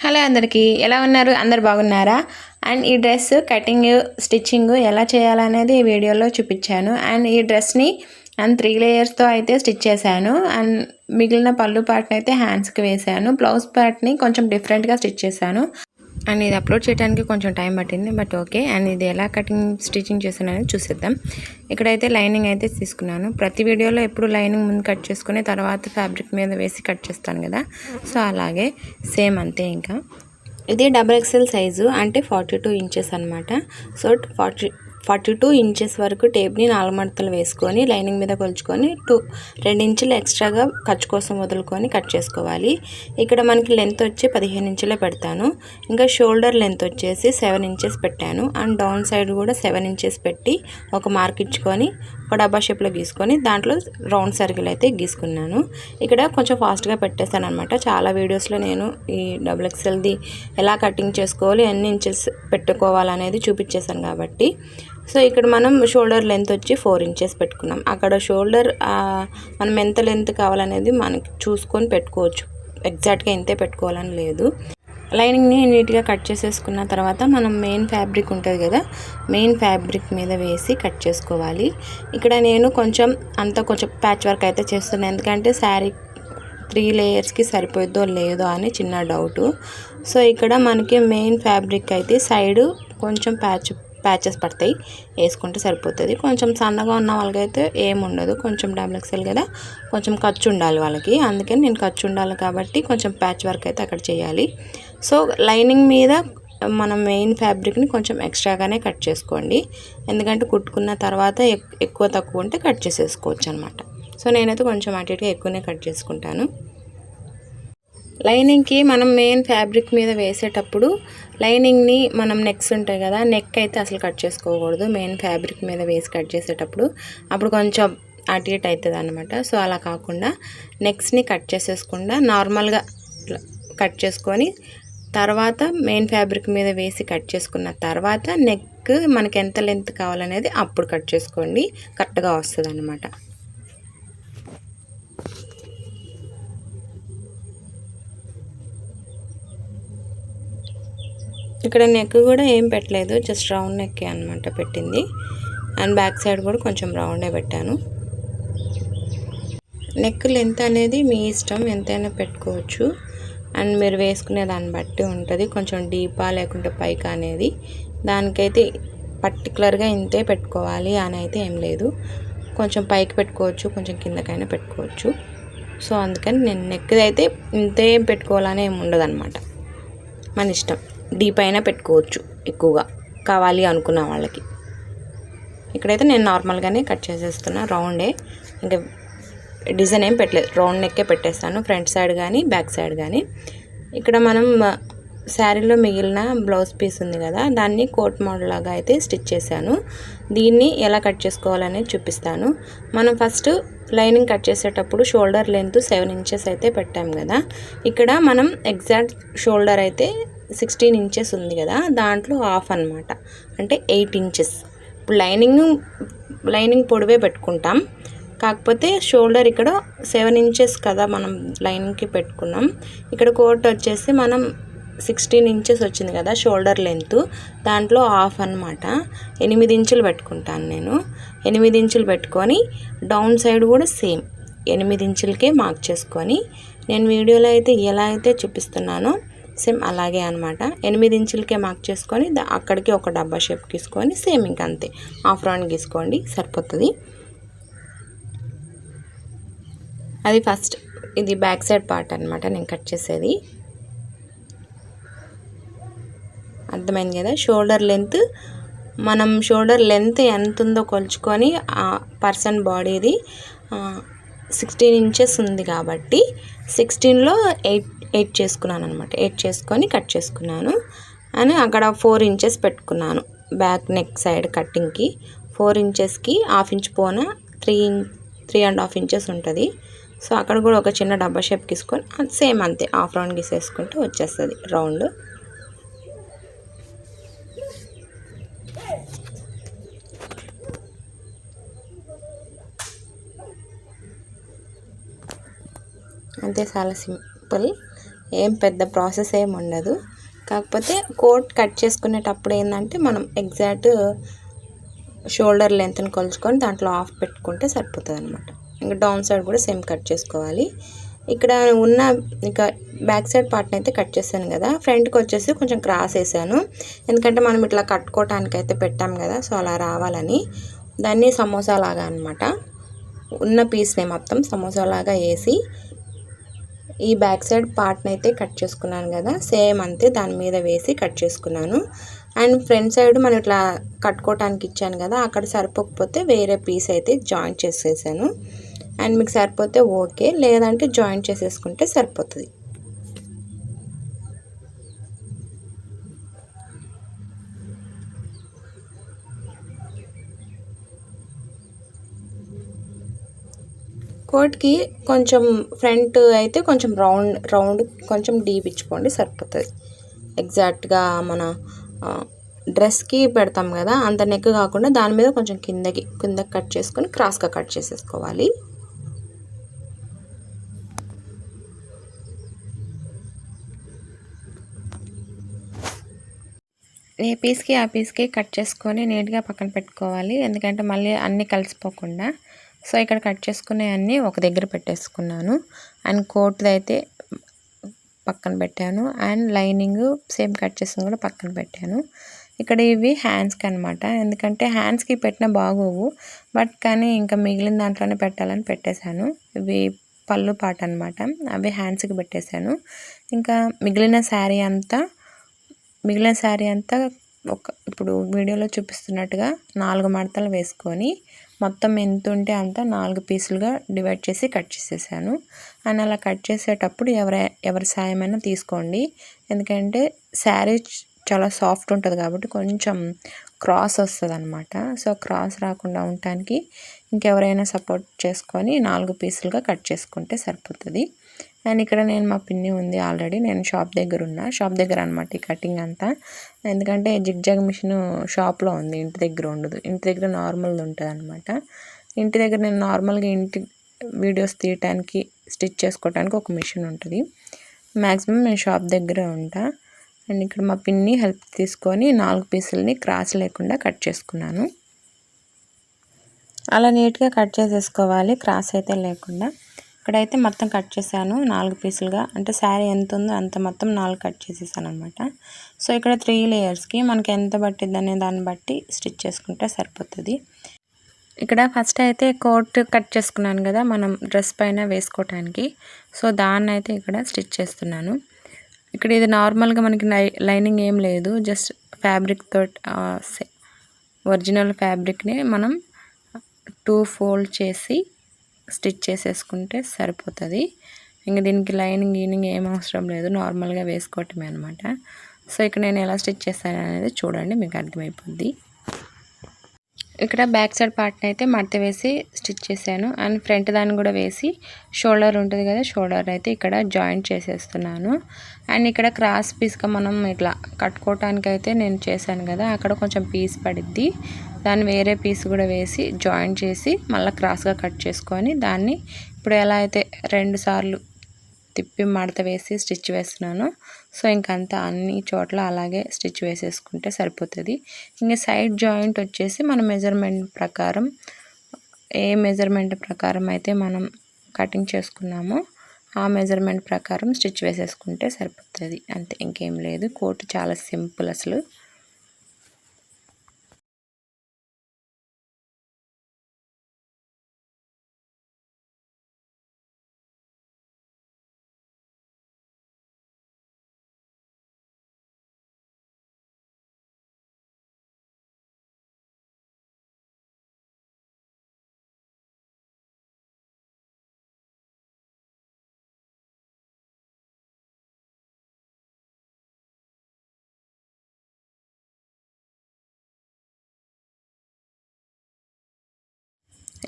Hello అందరికీ, ఎలా ఉన్నారు? అందరు బాగున్నారా? అండ్ ఈ డ్రెస్ కటింగ్ స్టిచ్చింగ్ ఎలా చేయాలనేది ఈ వీడియోలో చూపించాను. అండ్ ఈ డ్రెస్ని 3 లేయర్స్తో అయితే స్టిచ్ చేశాను. అండ్ మిగిలిన పళ్ళు పార్ట్ని అయితే హ్యాండ్స్కి వేశాను. బ్లౌజ్ పార్ట్ని కొంచెం డిఫరెంట్గా స్టిచ్ చేశాను. అండ్ ఇది అప్లోడ్ చేయడానికి కొంచెం టైం పట్టింది, బట్ ఓకే. అండ్ ఇది ఎలా కటింగ్ స్టిచ్చింగ్ చేశానని చూసేద్దాం. ఇక్కడైతే లైనింగ్ అయితే తీసుకున్నాను. ప్రతి వీడియోలో ఎప్పుడు లైనింగ్ ముందు కట్ చేసుకుని తర్వాత ఫ్యాబ్రిక్ మీద వేసి కట్ చేస్తాను కదా, సో అలాగే సేమ్ అంతే. ఇంకా ఇది XXL సైజు, అంటే 42 ఇంచెస్ అనమాట. సో 42 ఇంచెస్ వరకు టేప్ని 4 మడతలు వేసుకొని లైనింగ్ మీద కొలుచుకొని 2 ఇంచులు ఎక్స్ట్రాగా ఖర్చు కోసం వదులుకొని కట్ చేసుకోవాలి. ఇక్కడ మనకి లెంత్ వచ్చి 15 ఇంచులే పెడతాను. ఇంకా షోల్డర్ లెంత్ వచ్చేసి 7 ఇంచెస్ పెట్టాను. అండ్ డౌన్ సైడ్ కూడా 7 ఇంచెస్ పెట్టి ఒక మార్క్ ఇచ్చుకొని ఒక డబ్బా షేప్లో గీసుకొని దాంట్లో రౌండ్ సర్కిల్ అయితే గీసుకున్నాను. ఇక్కడ కొంచెం ఫాస్ట్గా పెట్టేస్తాను అనమాట. చాలా వీడియోస్లో నేను ఈ XXLది ఎలా కటింగ్ చేసుకోవాలి, ఎన్ని ఇంచెస్ పెట్టుకోవాలనేది చూపించేశాను కాబట్టి. సో ఇక్కడ మనం షోల్డర్ లెంత్ వచ్చి 4 ఇంచెస్ పెట్టుకున్నాం. అక్కడ షోల్డర్ మనం ఎంత లెంత్ కావాలనేది మనకి చూసుకొని పెట్టుకోవచ్చు. ఎగ్జాక్ట్గా ఇంతే పెట్టుకోవాలని లేదు. లైనింగ్ని నీట్గా కట్ చేసేసుకున్న తర్వాత మనం మెయిన్ ఫ్యాబ్రిక్ ఉంటుంది కదా, మెయిన్ ఫ్యాబ్రిక్ మీద వేసి కట్ చేసుకోవాలి. ఇక్కడ నేను కొంచెం ప్యాచ్ వర్క్ అయితే చేస్తున్నాను, ఎందుకంటే శారీ 3 లేయర్స్కి సరిపోద్దో లేదో అని చిన్న డౌటు. సో ఇక్కడ మనకి మెయిన్ ఫ్యాబ్రిక్ అయితే సైడు కొంచెం ప్యాచెస్ పడతాయి, వేసుకుంటే సరిపోతుంది. కొంచెం సన్నగా ఉన్న వాళ్ళకైతే ఏముండదు, కొంచెం XXL కదా, కొంచెం ఖర్చు ఉండాలి వాళ్ళకి. అందుకని నేను ఖర్చు ఉండాలి కాబట్టి కొంచెం ప్యాచ్ వర్క్ అయితే అక్కడ చేయాలి. సో లైనింగ్ మీద మనం మెయిన్ ఫ్యాబ్రిక్ని కొంచెం ఎక్స్ట్రాగానే కట్ చేసుకోండి, ఎందుకంటే కుట్టుకున్న తర్వాత ఎక్కువ తక్కువ ఉంటే కట్ చేసేసుకోవచ్చు అనమాట. సో నేనైతే కొంచెం అటు ఇటుగా ఎక్కువనే కట్ చేసుకుంటాను. లైనింగ్కి మనం మెయిన్ ఫ్యాబ్రిక్ మీద వేసేటప్పుడు లైనింగ్ని మనం నెక్స్ ఉంటాయి కదా, నెక్ అయితే అసలు కట్ చేసుకోకూడదు మెయిన్ ఫ్యాబ్రిక్ మీద వేసి కట్ చేసేటప్పుడు. అప్పుడు కొంచెం అటు ఇటు అవుతుంది అనమాట. సో అలా కాకుండా నెక్స్ని కట్ చేసేసుకుండా నార్మల్గా కట్ చేసుకొని తర్వాత మెయిన్ ఫ్యాబ్రిక్ మీద వేసి కట్ చేసుకున్న తర్వాత నెక్ మనకి ఎంత లెంత్ కావాలనేది అప్పుడు కట్ చేసుకోండి, కరెక్ట్గా వస్తుంది అన్నమాట. ఇక్కడ నెక్ కూడా ఏం పెట్టలేదు, జస్ట్ రౌండ్ నెక్కే అనమాట పెట్టింది. అండ్ బ్యాక్ సైడ్ కూడా కొంచెం రౌండే పెట్టాను. నెక్ లెంత్ అనేది మీ ఇష్టం, ఎంతైనా పెట్టుకోవచ్చు. అండ్ మీరు వేసుకునే దాన్ని బట్టి ఉంటుంది, కొంచెం డీపా లేకుంటే పైకా అనేది. దానికైతే పర్టికులర్గా ఇంతే పెట్టుకోవాలి అని అయితే ఏం లేదు, కొంచెం పైకి పెట్టుకోవచ్చు, కొంచెం కిందకైనా పెట్టుకోవచ్చు. సో అందుకని నేను నెక్ అయితే ఇంతే పెట్టుకోవాలని ఏమి ఉండదు అనమాట, మన ఇష్టం. డీప్ అయినా పెట్టుకోవచ్చు ఎక్కువగా కావాలి అనుకున్న వాళ్ళకి. ఇక్కడైతే నేను నార్మల్గానే కట్ చేసేస్తున్నా, రౌండే, ఇంకా డిజైన్ ఏం పెట్టలేదు, రౌండ్ నెక్కే పెట్టేస్తాను, ఫ్రంట్ సైడ్ కానీ బ్యాక్ సైడ్ కానీ. ఇక్కడ మనం శారీలో మిగిలిన బ్లౌజ్ పీస్ ఉంది కదా, దాన్ని కోట్ మోడల్ లాగా అయితే స్టిచ్ చేశాను. దీన్ని ఎలా కట్ చేసుకోవాలనేది చూపిస్తాను. మనం ఫస్ట్ లైనింగ్ కట్ చేసేటప్పుడు షోల్డర్ లెంత్ 7 ఇంచెస్ అయితే పెట్టాం కదా, ఇక్కడ మనం ఎగ్జాక్ట్ షోల్డర్ అయితే 16 ఇంచెస్ ఉంది కదా, దాంట్లో హాఫ్ అనమాట, అంటే 8 ఇంచెస్. ఇప్పుడు లైనింగ్ పొడవే పెట్టుకుంటాం, కాకపోతే షోల్డర్ ఇక్కడ 7 ఇంచెస్ కదా మనం లైనింగ్కి పెట్టుకున్నాం. ఇక్కడ కోట్ వచ్చేసి మనం 16 ఇంచెస్ వచ్చింది కదా షోల్డర్ లెంత్, దాంట్లో హాఫ్ అనమాట, 8 ఇంచులు పెట్టుకుంటాను నేను. 8 ఇంచులు పెట్టుకొని డౌన్ సైడ్ కూడా సేమ్ 8 ఇంచులకే మార్క్ చేసుకొని, నేను వీడియోలో అయితే ఎలా అయితే చూపిస్తున్నానో సేమ్ అలాగే అనమాట. 8 ఇంచులకే మార్క్ చేసుకొని అక్కడికి ఒక డబ్బా షేప్ గీసుకొని సేమ్ ఇంకా అంతే హాఫ్ రౌండ్ గీసుకోండి, సరిపోతుంది. అది ఫస్ట్, ఇది బ్యాక్ సైడ్ పార్ట్ అనమాట నేను కట్ చేసేది, అర్థమైంది కదా. షోల్డర్ లెంత్, మనం షోల్డర్ లెంత్ ఎంత ఉందో కొలుచుకొని ఆ పర్సన్ బాడీది 16 ఇంచెస్ ఉంది కాబట్టి 16లో 8 చేసుకున్నాను అనమాట. 8 చేసుకొని కట్ చేసుకున్నాను. అని అక్కడ 4 ఇంచెస్ పెట్టుకున్నాను బ్యాక్ నెక్ సైడ్ కట్టింగ్కి. 4 ఇంచెస్కి హాఫ్ ఇంచ్ పోన 3.5 ఇంచెస్ ఉంటుంది. సో అక్కడ కూడా ఒక చిన్న డబ్బా షేప్ గీసుకొని సేమ్ అంతే హాఫ్ రౌండ్ గీసేసుకుంటే వచ్చేస్తుంది రౌండ్. అంతే, చాలా సింపుల్. ఏం పెద్ద ప్రాసెస్ ఏం ఉండదు. కాకపోతే కోట్ కట్ చేసుకునేటప్పుడు ఏంటంటే మనం ఎగ్జాక్ట్ షోల్డర్ లెంత్ని కొలుచుకొని దాంట్లో ఆఫ్ పెట్టుకుంటే సరిపోతుంది అనమాట. ఇంకా డౌన్ సైడ్ కూడా సేమ్ కట్ చేసుకోవాలి. ఇక్కడ ఉన్న ఇక బ్యాక్ సైడ్ పార్ట్ని అయితే కట్ చేశాను కదా, ఫ్రంట్కి వచ్చేసి కొంచెం క్రాస్ వేసాను. ఎందుకంటే మనం ఇట్లా కట్టుకోవటానికి అయితే పెట్టాం కదా, సో అలా రావాలని. దాన్ని సమోసా లాగా అనమాట, ఉన్న పీస్ని మొత్తం సమోసా లాగా వేసి ఈ బ్యాక్ సైడ్ పార్ట్ని అయితే కట్ చేసుకున్నాను కదా, సేమ్ అంతే దాని మీద వేసి కట్ చేసుకున్నాను. అండ్ ఫ్రంట్ సైడ్ మనం ఇట్లా కట్టుకోవటానికి ఇచ్చాను కదా, అక్కడ సరిపోకపోతే వేరే పీస్ అయితే జాయింట్ చేసేసాను. అండ్ మీకు సరిపోతే ఓకే, లేదంటే జాయింట్ చేసేసుకుంటే సరిపోతుంది. కోట్కి కొంచెం ఫ్రంట్ అయితే కొంచెం రౌండ్ కొంచెం డీప్ ఇచ్చుకోండి సరిపోతుంది. ఎగ్జాక్ట్గా మన డ్రెస్కి పెడతాం కదా అంత నెక్ కాకుండా దాని మీద కొంచెం కిందకి కట్ చేసుకొని క్రాస్గా కట్ చేసేసుకోవాలి. ఏ పీస్కి ఆ పీస్కి కట్ చేసుకొని నీట్గా పక్కన పెట్టుకోవాలి, ఎందుకంటే మళ్ళీ అన్నీ కలిసిపోకుండా. సో ఇక్కడ కట్ చేసుకునే అన్నీ ఒక దగ్గర పెట్టేసుకున్నాను. అండ్ కోట్ది అయితే పక్కన పెట్టాను, అండ్ లైనింగ్ సేమ్ కట్ చేసుకుని కూడా పక్కన పెట్టాను. ఇక్కడ ఇవి హ్యాండ్స్కి అనమాట, ఎందుకంటే హ్యాండ్స్కి పెట్టినా బాగోవు, బట్ కానీ ఇంకా మిగిలిన దాంట్లోనే పెట్టాలని పెట్టేశాను. ఇవి పళ్ళు పాట అనమాట, అవి హ్యాండ్స్కి పెట్టేశాను. ఇంకా మిగిలిన శారీ అంతా ఇప్పుడు వీడియోలో చూపిస్తున్నట్టుగా 4 మడతలు వేసుకొని మొత్తం ఎంత ఉంటే అంత 4 పీసులుగా డివైడ్ చేసి కట్ చేసేసాను. అండ్ అలా కట్ చేసేటప్పుడు ఎవరి సాయమైనా తీసుకోండి, ఎందుకంటే శారీ చాలా సాఫ్ట్ ఉంటుంది కాబట్టి కొంచెం క్రాస్ వస్తుంది అనమాట. సో క్రాస్ రాకుండా ఉండటానికి ఇంకెవరైనా సపోర్ట్ చేసుకొని 4 పీసులుగా కట్ చేసుకుంటే సరిపోతుంది. అండ్ ఇక్కడ మా పిన్ని ఉంది ఆల్రెడీ, నేను షాప్ దగ్గర అనమాట ఈ కటింగ్ అంతా. ఎందుకంటే జిగ్జాగ్ మిషన్ షాప్లో ఉంది, ఇంటి దగ్గర ఉండదు. ఇంటి దగ్గర నార్మల్ది ఉంటుంది అనమాట. ఇంటి దగ్గర నేను నార్మల్గా ఇంటి వీడియోస్ తీయటానికి స్టిచ్ చేసుకోవటానికి ఒక మిషన్ ఉంటుంది. మ్యాక్సిమం నేను షాప్ దగ్గరే ఉంటా. అండ్ ఇక్కడ మా పిన్ని హెల్ప్ తీసుకొని 4 పీసులని క్రాస్ లేకుండా కట్ చేసుకున్నాను. అలా నీట్గా కట్ చేసేసుకోవాలి, క్రాస్ అయితే లేకుండా. ఇక్కడైతే మొత్తం కట్ చేశాను 4 పీసులుగా, అంటే శారీ ఎంత ఉందో అంత మొత్తం 4 కట్ చేసేసాను అనమాట. సో ఇక్కడ 3 లేయర్స్కి మనకి ఎంత పట్టిద్ది అనే దాన్ని బట్టి స్టిచ్ చేసుకుంటే సరిపోతుంది. ఇక్కడ ఫస్ట్ అయితే కోట్ కట్ చేసుకున్నాను కదా మనం డ్రెస్ పైన వేసుకోవటానికి, సో దాన్ని అయితే ఇక్కడ స్టిచ్ చేస్తున్నాను. ఇక్కడ ఇది నార్మల్గా మనకి లైనింగ్ ఏం లేదు, జస్ట్ ఫ్యాబ్రిక్ తోటి ఒరిజినల్ ఫ్యాబ్రిక్ని మనం 2 ఫోల్డ్ చేసి స్టిచ్ చేసేసుకుంటే సరిపోతుంది. ఇంకా దీనికి లైనింగ్ ఏం అవసరం లేదు, నార్మల్గా వేసుకోవటమే అనమాట. సో ఇక్కడ నేను ఎలా స్టిచ్ చేస్తాను అనేది చూడండి, మీకు అర్థమైపోద్ది. ఇక్కడ బ్యాక్ సైడ్ పార్ట్ని అయితే మడత వేసి స్టిచ్ చేశాను. అండ్ ఫ్రంట్ దాన్ని కూడా వేసి షోల్డర్ ఉంటుంది కదా, షోల్డర్ అయితే ఇక్కడ జాయింట్ చేసేస్తున్నాను. అండ్ ఇక్కడ క్రాస్ పీస్గా మనం ఇట్లా కట్టుకోవటానికి అయితే నేను చేశాను కదా, అక్కడ కొంచెం పీస్ పడిద్ది, దాన్ని వేరే పీస్ కూడా వేసి జాయింట్ చేసి మళ్ళీ క్రాస్గా కట్ చేసుకొని దాన్ని ఇప్పుడు ఎలా అయితే 2 సార్లు తిప్పి మడత వేసి స్టిచ్ వేస్తున్నాను. సో ఇంకంతా అన్ని చోట్ల అలాగే స్టిచ్ వేసేసుకుంటే సరిపోతుంది. ఇంకా సైడ్ జాయింట్ వచ్చేసి మన మెజర్మెంట్ ప్రకారం, ఏ మెజర్మెంట్ ప్రకారం అయితే మనం కటింగ్ చేసుకున్నామో ఆ మెజర్మెంట్ ప్రకారం స్టిచ్ వేసేసుకుంటే సరిపోతుంది, అంతే, ఇంకేం లేదు. కోట్ చాలా సింపుల్ అసలు.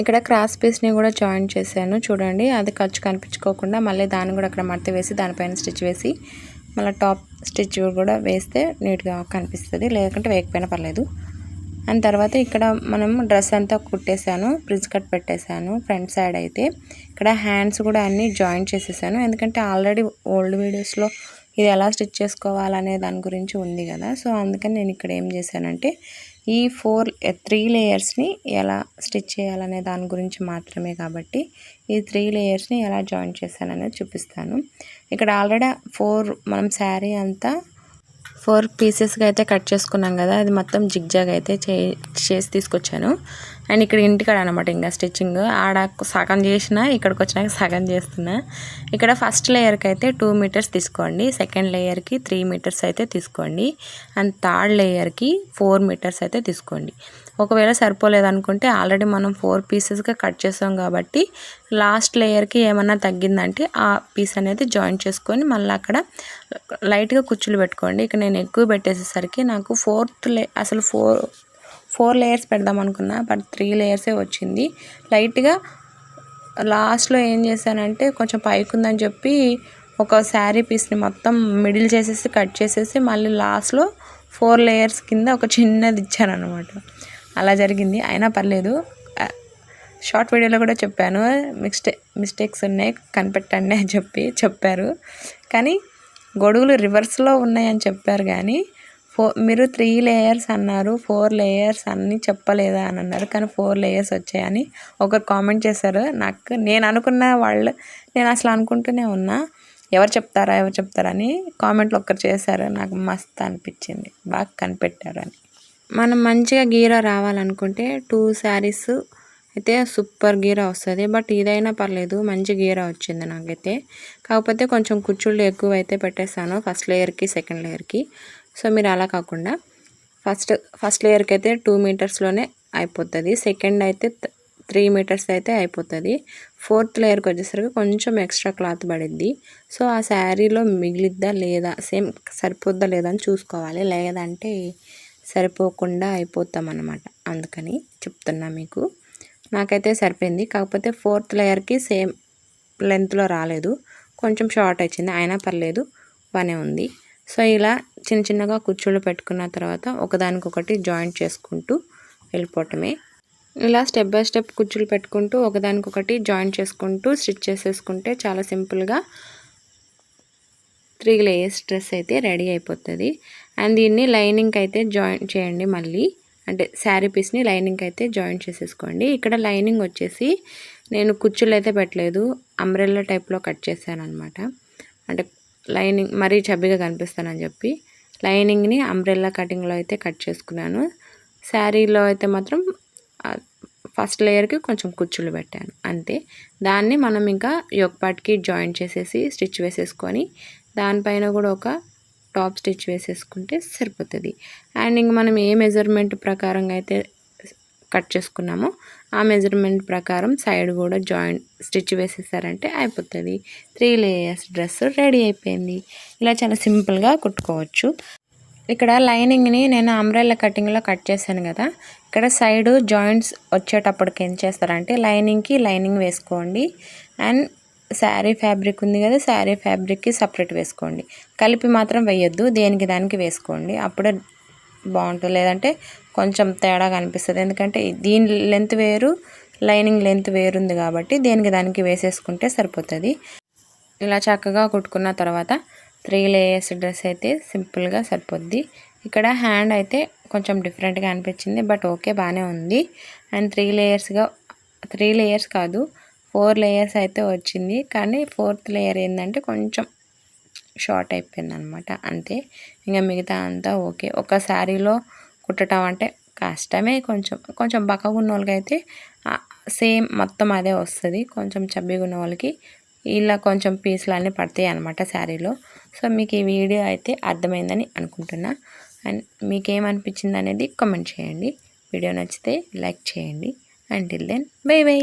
ఇక్కడ క్రాస్ పీస్ని కూడా జాయిన్ చేశాను చూడండి, అది ఖర్చు కనిపించుకోకుండా మళ్ళీ దాన్ని కూడా అక్కడ మడత వేసి దానిపైన స్టిచ్ వేసి మళ్ళీ టాప్ స్టిచ్ కూడా వేస్తే నీట్గా కనిపిస్తుంది, లేకుంటే వేయకపోయినా పర్లేదు. అండ్ తర్వాత ఇక్కడ మనం డ్రెస్ అంతా కుట్టేసాను, ప్రిన్స్ కట్ పెట్టేశాను ఫ్రంట్ సైడ్ అయితే. ఇక్కడ హ్యాండ్స్ కూడా అన్నీ జాయింట్ చేసేసాను, ఎందుకంటే ఆల్రెడీ ఓల్డ్ వీడియోస్లో ఇది ఎలా స్టిచ్ చేసుకోవాలనే దాని గురించి ఉంది కదా. సో అందుకని నేను ఇక్కడ ఏం చేశానంటే ఈ 3 లేయర్స్ని ఎలా స్టిచ్ చేయాలనే దాని గురించి మాత్రమే కాబట్టి ఈ 3 లేయర్స్ని ఎలా జాయిన్ చేశాననేది చూపిస్తాను. ఇక్కడ ఆల్రెడీ మనం శారీ అంతా 4 పీసెస్గా అయితే కట్ చేసుకున్నాం కదా, అది మొత్తం జిగ్జాగ్ అయితే చేసి తీసుకొచ్చాను. అండ్ ఇక్కడ ఇంటికాడ అనమాట ఇంకా స్టిచ్చింగ్ ఆడ సగం చేసిన, ఇక్కడికి వచ్చినాక సగం చేస్తున్నా. ఇక్కడ ఫస్ట్ లేయర్కి అయితే 2 మీటర్స్ తీసుకోండి, సెకండ్ లేయర్కి 3 మీటర్స్ అయితే తీసుకోండి, అండ్ థర్డ్ లేయర్కి 4 మీటర్స్ అయితే తీసుకోండి. ఒకవేళ సరిపోలేదనుకుంటే ఆల్రెడీ మనం 4 పీసెస్గా కట్ చేసాం కాబట్టి లాస్ట్ లేయర్కి ఏమన్నా తగ్గిందంటే ఆ పీస్ అనేది జాయిన్ చేసుకొని మళ్ళీ అక్కడ లైట్గా కుచ్చులు పెట్టుకోండి. ఇక్కడ నేను ఎక్కువ పెట్టేసేసరికి నాకు అసలు 4 లేయర్స్ పెడదాం అనుకున్నా, బట్ 3 లేయర్సే వచ్చింది. లైట్గా లాస్ట్లో ఏం చేశానంటే కొంచెం పైకి ఉందని చెప్పి ఒక శారీ పీస్ని మొత్తం మిడిల్ చేసేసి కట్ చేసేసి మళ్ళీ లాస్ట్లో 4 లేయర్స్ కింద ఒక చిన్నది ఇచ్చాను అనమాట. అలా జరిగింది, అయినా పర్లేదు. షార్ట్ వీడియోలో కూడా చెప్పాను మిస్టేక్స్ ఉన్నాయి కనిపెట్టండి అని చెప్పారు, కానీ గొడుగులు రివర్స్లో ఉన్నాయని చెప్పారు. కానీ మీరు 3 లేయర్స్ అన్నారు, 4 లేయర్స్ అన్నీ చెప్పలేదా అని అన్నారు, కానీ 4 లేయర్స్ వచ్చాయని ఒకరు కామెంట్ చేశారు. నేను అనుకున్న నేను అసలు అనుకుంటూనే ఉన్నా ఎవరు చెప్తారని కామెంట్లో ఒక్కరు చేశారు. నాకు మస్తు అనిపించింది, బాగా కనిపెట్టారు అని. మనం మంచిగా గీర రావాలనుకుంటే 2 శారీస్ అయితే సూపర్ గీరా వస్తుంది, బట్ ఇదైనా పర్లేదు మంచి గీరా వచ్చింది నాకైతే. కాకపోతే కొంచెం కుచ్చుళ్ళు ఎక్కువ అయితే పెట్టేస్తాను ఫస్ట్ లేయర్కి సెకండ్ లేయర్కి. సో మీరు అలా కాకుండా ఫస్ట్ లేయర్కి అయితే 2 మీటర్స్లోనే అయిపోతుంది, సెకండ్ అయితే 3 మీటర్స్ అయితే అయిపోతుంది. 4th లేయర్కి వచ్చేసరికి కొంచెం ఎక్స్ట్రా క్లాత్ పడిద్ది. సో ఆ శారీలో మిగిలిద్దా లేదా, సేమ్ సరిపోద్దా లేదా అని చూసుకోవాలి, లేదంటే సరిపోకుండా అయిపోతాం అన్నమాట. అందుకని చెప్తున్నా మీకు. నాకైతే సరిపోయింది, కాకపోతే 4th లేయర్కి సేమ్ లెంత్లో రాలేదు, కొంచెం షార్ట్ వచ్చింది, అయినా పర్లేదు బాగానే ఉంది. సో ఇలా చిన్నగా కుచ్చుళ్ళు పెట్టుకున్న తర్వాత ఒకదానికొకటి జాయింట్ చేసుకుంటూ వెళ్ళిపోవటమే. ఇలా స్టెప్ బై స్టెప్ కుచ్చులు పెట్టుకుంటూ ఒకదానికొకటి జాయింట్ చేసుకుంటూ స్టిచ్ చేసేసుకుంటే చాలా సింపుల్గా 3 లేయర్స్ డ్రెస్ అయితే రెడీ అయిపోతుంది. అండ్ దీన్ని లైనింగ్కి అయితే జాయింట్ చేయండి మళ్ళీ, అంటే శారీ పీస్ని లైనింగ్కి అయితే జాయింట్ చేసేసుకోండి. ఇక్కడ లైనింగ్ వచ్చేసి నేను కుచ్చులు అయితే పెట్టలేదు, అంబ్రెల్లా టైప్లో కట్ చేశాను అనమాట. అంటే లైనింగ్ మరీ చబ్బిగా కనిపిస్తానని చెప్పి లైనింగ్ని అంబ్రెల్లా కటింగ్లో అయితే కట్ చేసుకున్నాను. శారీలో అయితే మాత్రం ఫస్ట్ లేయర్కి కొంచెం కుచ్చులు పెట్టాను అంతే. దాన్ని మనం ఇంకా యోక్ పార్ట్కి జాయింట్ చేసేసి స్టిచ్ వేసేసుకొని దానిపైన కూడా ఒక టాప్ స్టిచ్ వేసేసుకుంటే సరిపోతుంది. అండ్ ఇంక మనం ఏ మెజర్మెంట్ ప్రకారంగా అయితే కట్ చేసుకున్నామో ఆ మెజర్మెంట్ ప్రకారం సైడ్ కూడా జాయింట్ స్టిచ్ వేసేసారంటే అయిపోతుంది. 3 లేయర్స్ డ్రెస్ రెడీ అయిపోయింది. ఇలా చాలా సింపుల్గా కుట్టుకోవచ్చు. ఇక్కడ లైనింగ్ని నేను అంబ్రెల్లా కటింగ్లో కట్ చేశాను కదా, ఇక్కడ సైడ్ జాయింట్స్ వచ్చేటప్పటికి ఏం చేస్తారంటే లైనింగ్కి లైనింగ్ వేసుకోండి, అండ్ శారీ ఫ్యాబ్రిక్ ఉంది కదా, శారీ ఫ్యాబ్రిక్కి సపరేట్ వేసుకోండి, కలిపి మాత్రం వేయొద్దు, దేనికి దానికి వేసుకోండి, అప్పుడే బాగుంటుంది. లేదంటే కొంచెం తేడా కనిపిస్తుంది, ఎందుకంటే దీని లెంత్ వేరు లైనింగ్ లెంత్ వేరుంది కాబట్టి దేనికి దానికి వేసేసుకుంటే సరిపోతుంది. ఇలా చక్కగా కుట్టుకున్న తర్వాత 3 లేయర్స్ డ్రెస్ అయితే సింపుల్గా సరిపోద్ది. ఇక్కడ హ్యాండ్ అయితే కొంచెం డిఫరెంట్గా అనిపించింది, బట్ ఓకే బాగానే ఉంది. అండ్ 3 లేయర్స్ కాదు 4 లేయర్స్ అయితే వచ్చింది, కానీ 4th లేయర్ ఏంటంటే కొంచెం షార్ట్ అయిపోయింది అనమాట అంతే. ఇంకా మిగతా అంతా ఓకే. ఒక శారీలో కుట్టడం అంటే కష్టమే, కొంచెం బక్కగా ఉన్న వాళ్ళకైతే సేమ్ మొత్తం అదే వస్తుంది, కొంచెం చబ్బిగా ఉన్న వాళ్ళకి ఇలా కొంచెం పీసులు అన్నీ పడతాయి అనమాట శారీలో. సో మీకు ఈ వీడియో అయితే అర్థమైందని అనుకుంటున్నా. అండ్ మీకేమనిపించింది అనేది కామెంట్ చేయండి. వీడియో నచ్చితే లైక్ చేయండి. Until then bye by.